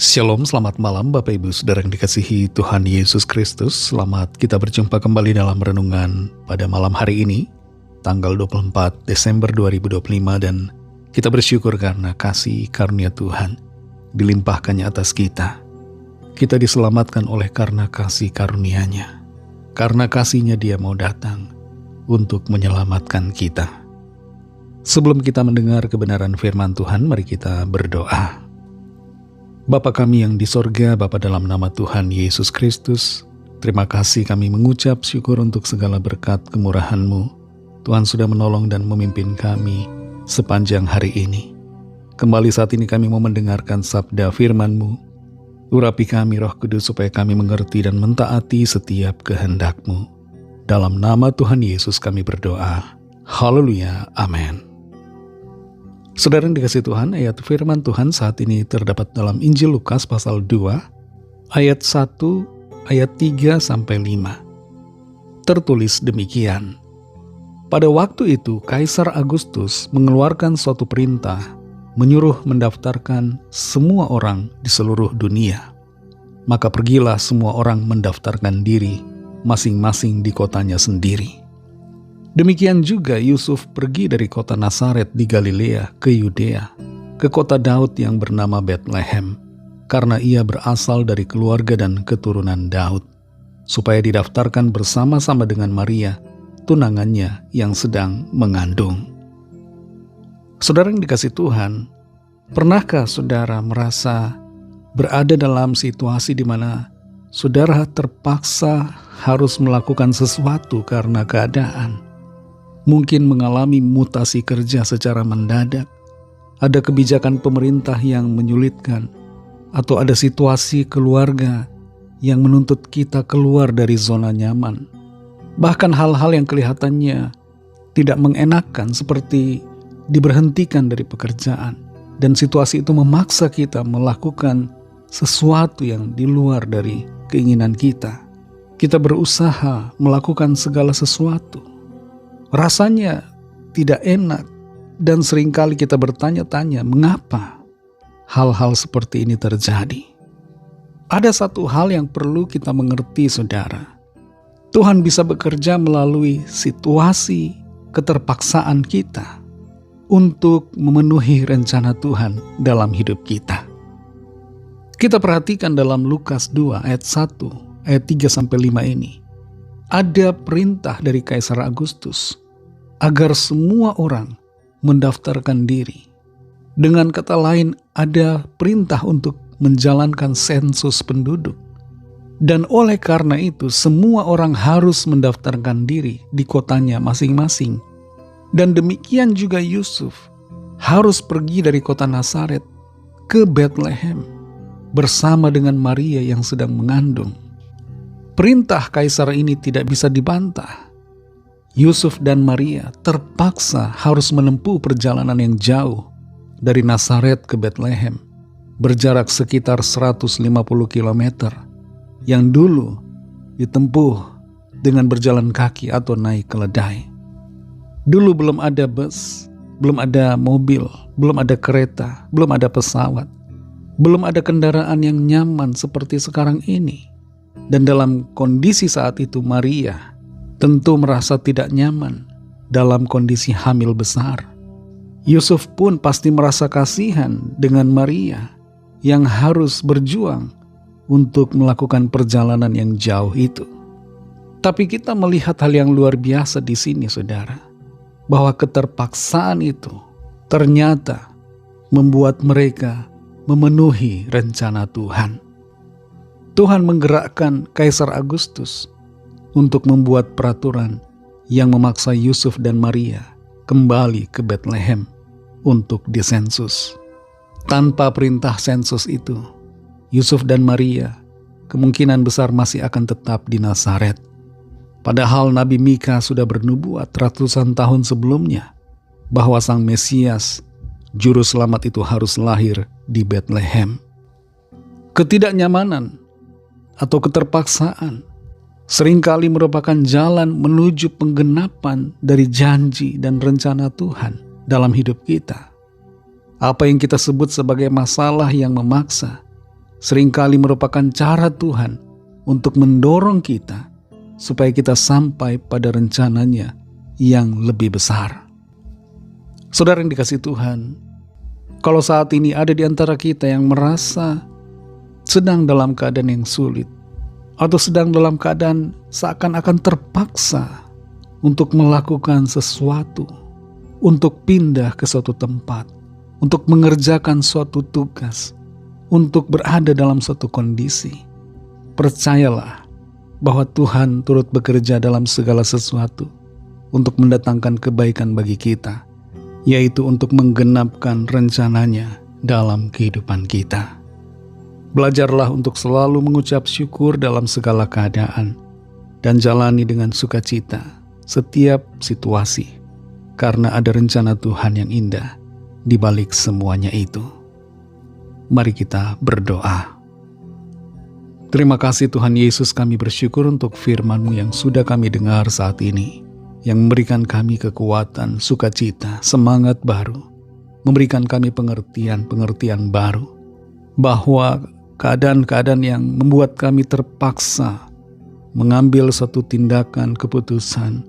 Shalom, selamat malam Bapak Ibu Saudara yang dikasihi Tuhan Yesus Kristus. Selamat kita berjumpa kembali dalam renungan pada malam hari ini, tanggal 24 Desember 2025, dan kita bersyukur karena kasih karunia Tuhan dilimpahkannya atas kita. Kita diselamatkan oleh karena kasih karunia-Nya. Karena kasih-Nya Dia mau datang untuk menyelamatkan kita. Sebelum kita mendengar kebenaran firman Tuhan, mari kita berdoa. Bapa kami yang di sorga, Bapa dalam nama Tuhan Yesus Kristus, terima kasih kami mengucap syukur untuk segala berkat kemurahan-Mu. Tuhan sudah menolong dan memimpin kami sepanjang hari ini. Kembali saat ini kami mau mendengarkan sabda firman-Mu. Urapi kami Roh Kudus supaya kami mengerti dan mentaati setiap kehendak-Mu. Dalam nama Tuhan Yesus kami berdoa. Haleluya, amin. Saudara yang dikasihi Tuhan, ayat firman Tuhan saat ini terdapat dalam Injil Lukas pasal 2, ayat 1, ayat 3-5. Tertulis demikian. Pada waktu itu, Kaisar Agustus mengeluarkan suatu perintah, menyuruh mendaftarkan semua orang di seluruh dunia. Maka pergilah semua orang mendaftarkan diri, masing-masing di kotanya sendiri. Demikian juga Yusuf pergi dari kota Nazaret di Galilea ke Yudea, ke kota Daud yang bernama Betlehem, karena ia berasal dari keluarga dan keturunan Daud, supaya didaftarkan bersama-sama dengan Maria, tunangannya yang sedang mengandung. Saudara yang dikasihi Tuhan, pernahkah saudara merasa berada dalam situasi di mana saudara terpaksa harus melakukan sesuatu karena keadaan? Mungkin mengalami mutasi kerja secara mendadak, ada kebijakan pemerintah yang menyulitkan, atau ada situasi keluarga yang menuntut kita keluar dari zona nyaman. Bahkan hal-hal yang kelihatannya tidak mengenakan seperti diberhentikan dari pekerjaan, dan situasi itu memaksa kita melakukan sesuatu yang di luar dari keinginan kita. Kita berusaha melakukan segala sesuatu. Rasanya tidak enak, dan seringkali kita bertanya-tanya mengapa hal-hal seperti ini terjadi. Ada satu hal yang perlu kita mengerti, saudara. Tuhan bisa bekerja melalui situasi keterpaksaan kita untuk memenuhi rencana Tuhan dalam hidup kita. Kita perhatikan dalam Lukas 2 ayat 1, ayat 3-5 ini. Ada perintah dari Kaisar Agustus agar semua orang mendaftarkan diri. Dengan kata lain, ada perintah untuk menjalankan sensus penduduk. Dan oleh karena itu, semua orang harus mendaftarkan diri di kotanya masing-masing. Dan demikian juga Yusuf harus pergi dari kota Nazaret ke Betlehem bersama dengan Maria yang sedang mengandung. Perintah Kaisar ini tidak bisa dibantah. Yusuf dan Maria terpaksa harus menempuh perjalanan yang jauh dari Nazaret ke Betlehem, berjarak sekitar 150 km, yang dulu ditempuh dengan berjalan kaki atau naik keledai. Dulu belum ada bus, belum ada mobil, belum ada kereta, belum ada pesawat, belum ada kendaraan yang nyaman seperti sekarang ini. Dan dalam kondisi saat itu Maria tentu merasa tidak nyaman dalam kondisi hamil besar. Yusuf pun pasti merasa kasihan dengan Maria yang harus berjuang untuk melakukan perjalanan yang jauh itu. Tapi kita melihat hal yang luar biasa di sini, saudara, bahwa keterpaksaan itu ternyata membuat mereka memenuhi rencana Tuhan. Tuhan menggerakkan Kaisar Agustus untuk membuat peraturan yang memaksa Yusuf dan Maria kembali ke Betlehem untuk disensus. Tanpa perintah sensus itu, Yusuf dan Maria kemungkinan besar masih akan tetap di Nazaret. Padahal Nabi Mika sudah bernubuat ratusan tahun sebelumnya bahwa Sang Mesias, Juru Selamat itu harus lahir di Betlehem. Ketidaknyamanan atau keterpaksaan seringkali merupakan jalan menuju penggenapan dari janji dan rencana Tuhan dalam hidup kita. Apa yang kita sebut sebagai masalah yang memaksa seringkali merupakan cara Tuhan untuk mendorong kita supaya kita sampai pada rencananya yang lebih besar. Saudara yang dikasihi Tuhan, kalau saat ini ada di antara kita yang merasa sedang dalam keadaan yang sulit, atau sedang dalam keadaan seakan-akan terpaksa untuk melakukan sesuatu, untuk pindah ke suatu tempat, untuk mengerjakan suatu tugas, untuk berada dalam suatu kondisi, percayalah bahwa Tuhan turut bekerja dalam segala sesuatu untuk mendatangkan kebaikan bagi kita, yaitu untuk menggenapkan rencananya dalam kehidupan kita. Belajarlah untuk selalu mengucap syukur dalam segala keadaan dan jalani dengan sukacita setiap situasi, karena ada rencana Tuhan yang indah di balik semuanya itu. Mari kita berdoa. Terima kasih Tuhan Yesus, kami bersyukur untuk firman-Mu yang sudah kami dengar saat ini, yang memberikan kami kekuatan, sukacita, semangat baru, memberikan kami pengertian baru, bahwa keadaan-keadaan yang membuat kami terpaksa mengambil suatu tindakan, keputusan,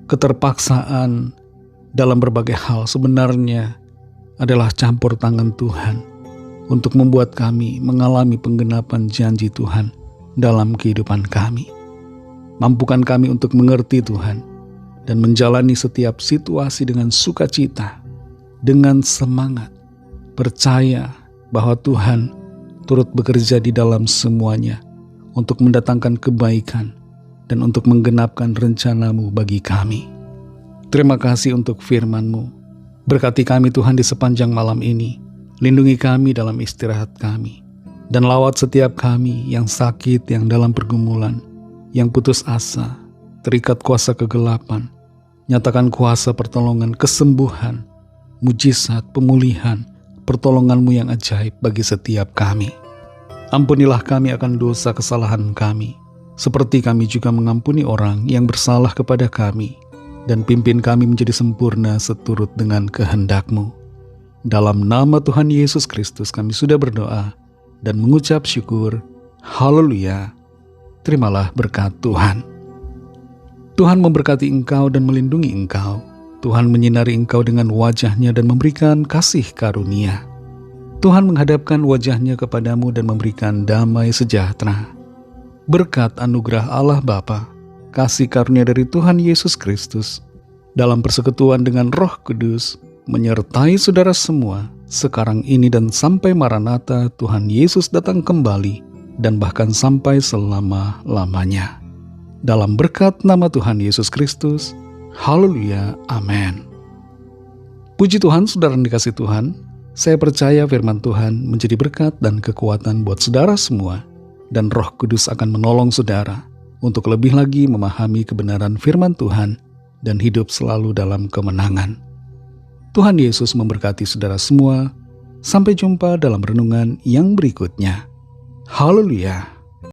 keterpaksaan dalam berbagai hal sebenarnya adalah campur tangan Tuhan untuk membuat kami mengalami penggenapan janji Tuhan dalam kehidupan kami. Mampukan kami untuk mengerti Tuhan dan menjalani setiap situasi dengan sukacita, dengan semangat, percaya bahwa Tuhan turut bekerja di dalam semuanya untuk mendatangkan kebaikan dan untuk menggenapkan rencana-Mu bagi kami. Terima kasih untuk firman-Mu. Berkati kami Tuhan di sepanjang malam ini. Lindungi kami dalam istirahat kami. Dan lawat setiap kami yang sakit, yang dalam pergumulan, yang putus asa, terikat kuasa kegelapan. Nyatakan kuasa pertolongan, kesembuhan, mujizat, pemulihan, pertolongan-Mu yang ajaib bagi setiap kami. Ampunilah kami akan dosa kesalahan kami, seperti kami juga mengampuni orang yang bersalah kepada kami, dan pimpin kami menjadi sempurna seturut dengan kehendak-Mu. Dalam nama Tuhan Yesus Kristus kami sudah berdoa dan mengucap syukur. Haleluya. Terimalah berkat Tuhan. Tuhan memberkati engkau dan melindungi engkau. Tuhan menyinari engkau dengan wajah-Nya dan memberikan kasih karunia. Tuhan menghadapkan wajah-Nya kepadamu dan memberikan damai sejahtera. Berkat anugerah Allah Bapa, kasih karunia dari Tuhan Yesus Kristus, dalam persekutuan dengan Roh Kudus, menyertai saudara semua, sekarang ini dan sampai Maranatha Tuhan Yesus datang kembali, dan bahkan sampai selama-lamanya. Dalam berkat nama Tuhan Yesus Kristus, haleluya, amin. Puji Tuhan, saudara yang dikasihi Tuhan, saya percaya firman Tuhan menjadi berkat dan kekuatan buat saudara semua, dan Roh Kudus akan menolong saudara untuk lebih lagi memahami kebenaran firman Tuhan dan hidup selalu dalam kemenangan. Tuhan Yesus memberkati saudara semua. Sampai jumpa dalam renungan yang berikutnya. Haleluya.